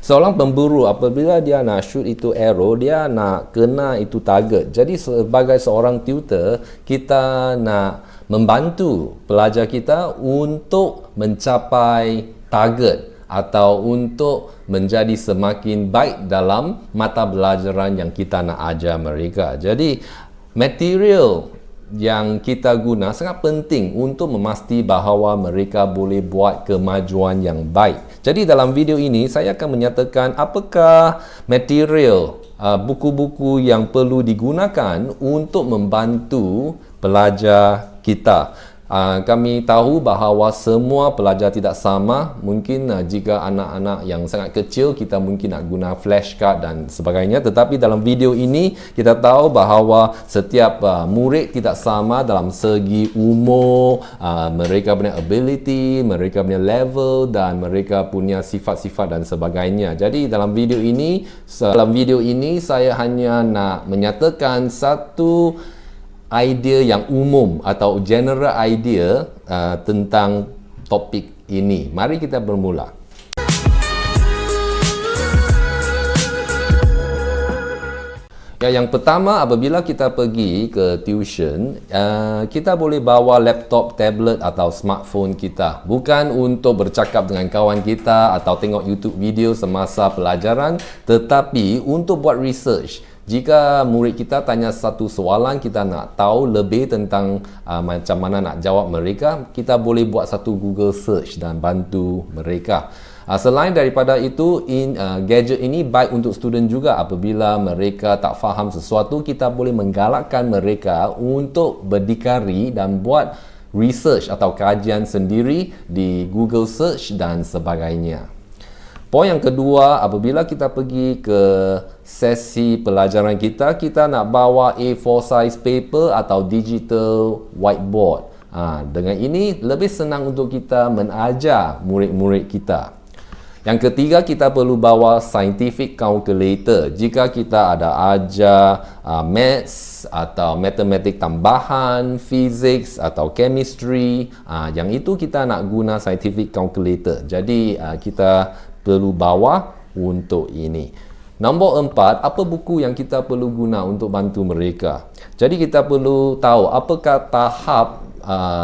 Seorang pemburu apabila dia nak shoot itu arrow, dia nak kena itu target. Jadi sebagai seorang tutor, kita nak membantu pelajar kita untuk mencapai target atau untuk menjadi semakin baik dalam mata pelajaran yang kita nak ajar mereka. Jadi material yang kita guna sangat penting untuk memastikan bahawa mereka boleh buat kemajuan yang baik. Jadi dalam video ini saya akan menyatakan apakah material buku-buku yang perlu digunakan untuk membantu pelajar kita. Kami tahu bahawa semua pelajar tidak sama. Mungkin jika anak-anak yang sangat kecil, kita mungkin nak guna flashcard dan sebagainya. Tetapi dalam video ini kita tahu bahawa setiap murid tidak sama dalam segi umur, mereka punya ability, mereka punya level dan mereka punya sifat-sifat dan sebagainya. Jadi dalam video ini saya hanya nak menyatakan satu idea yang umum atau general idea tentang topik ini. Mari kita bermula. Yang pertama, apabila kita pergi ke tuition, kita boleh bawa laptop, tablet atau smartphone kita. Bukan untuk bercakap dengan kawan kita atau tengok YouTube video semasa pelajaran, tetapi untuk buat research. Jika murid kita tanya satu soalan, kita nak tahu lebih tentang macam mana nak jawab mereka, kita boleh buat satu Google search dan bantu mereka. Selain daripada itu, gadget ini baik untuk student juga. Apabila mereka tak faham sesuatu, kita boleh menggalakkan mereka untuk berdikari dan buat research atau kajian sendiri di Google search dan sebagainya. Poin yang kedua, apabila kita pergi ke sesi pelajaran kita, kita nak bawa A4 size paper atau digital whiteboard. Dengan ini, lebih senang untuk kita mengajar murid-murid kita. Yang ketiga, kita perlu bawa scientific calculator. Jika kita ada ajar maths atau matematik tambahan, physics atau chemistry, yang itu kita nak guna scientific calculator. Jadi, kita perlu bawa untuk ini. Nombor 4, apa buku yang kita perlu guna untuk bantu mereka? Jadi kita perlu tahu apakah tahap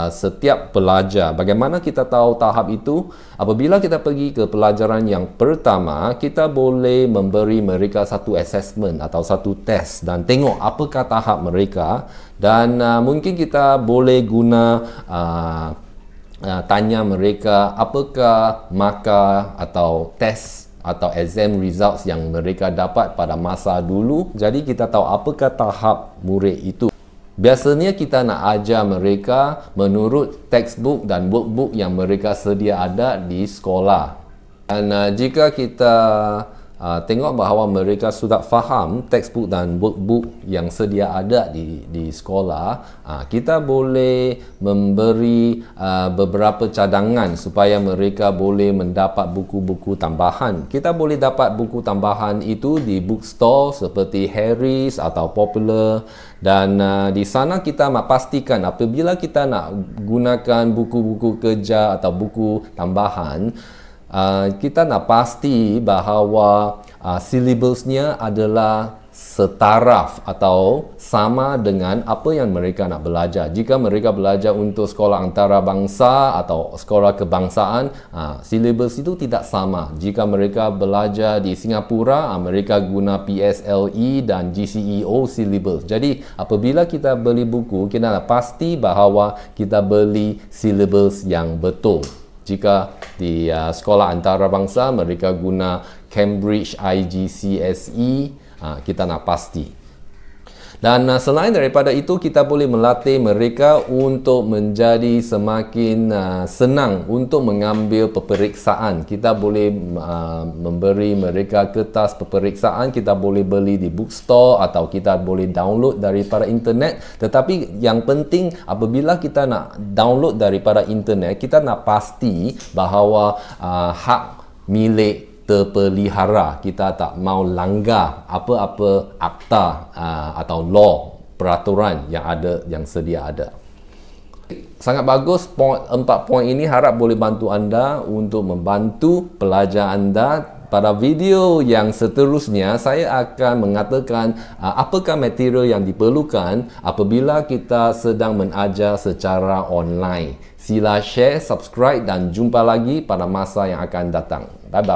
setiap pelajar. Bagaimana kita tahu tahap itu? Apabila kita pergi ke pelajaran yang pertama, kita boleh memberi mereka satu assessment atau satu test dan tengok apakah tahap mereka, dan mungkin kita boleh guna tanya mereka apakah markah atau test atau exam results yang mereka dapat pada masa dulu. Jadi kita tahu apakah tahap murid itu. Biasanya kita nak ajar mereka menurut textbook dan workbook yang mereka sedia ada di sekolah. Dan jika kita tengok bahawa mereka sudah faham textbook dan workbook yang sedia ada di sekolah, kita boleh memberi beberapa cadangan supaya mereka boleh mendapat buku-buku tambahan. Kita boleh dapat buku tambahan itu di bookstore seperti Harris atau Popular, dan di sana kita nak pastikan apabila kita nak gunakan buku-buku kerja atau buku tambahan, kita nak pasti bahawa silibusnya adalah setaraf atau sama dengan apa yang mereka nak belajar. Jika mereka belajar untuk sekolah antarabangsa atau sekolah kebangsaan, silibus itu tidak sama. Jika mereka belajar di Singapura, mereka guna PSLE dan GCEO silibus. Jadi apabila kita beli buku, kita nak pasti bahawa kita beli silibus yang betul. Jika di sekolah antarabangsa mereka guna Cambridge IGCSE, kita nak pasti. Dan selain daripada itu, kita boleh melatih mereka untuk menjadi semakin senang untuk mengambil peperiksaan. Kita boleh memberi mereka kertas peperiksaan. Kita boleh beli di bookstore atau kita boleh download daripada internet. Tetapi yang penting, apabila kita nak download daripada internet, kita nak pasti bahawa hak milik terpelihara. Kita tak mau langgar apa-apa akta atau law, peraturan yang sedia ada. Sangat bagus 4 poin ini, harap boleh bantu anda untuk membantu pelajar anda pada video yang seterusnya saya akan mengatakan apakah material yang diperlukan apabila kita sedang mengajar secara online. Sila share, subscribe dan jumpa lagi pada masa yang akan datang. Bye bye.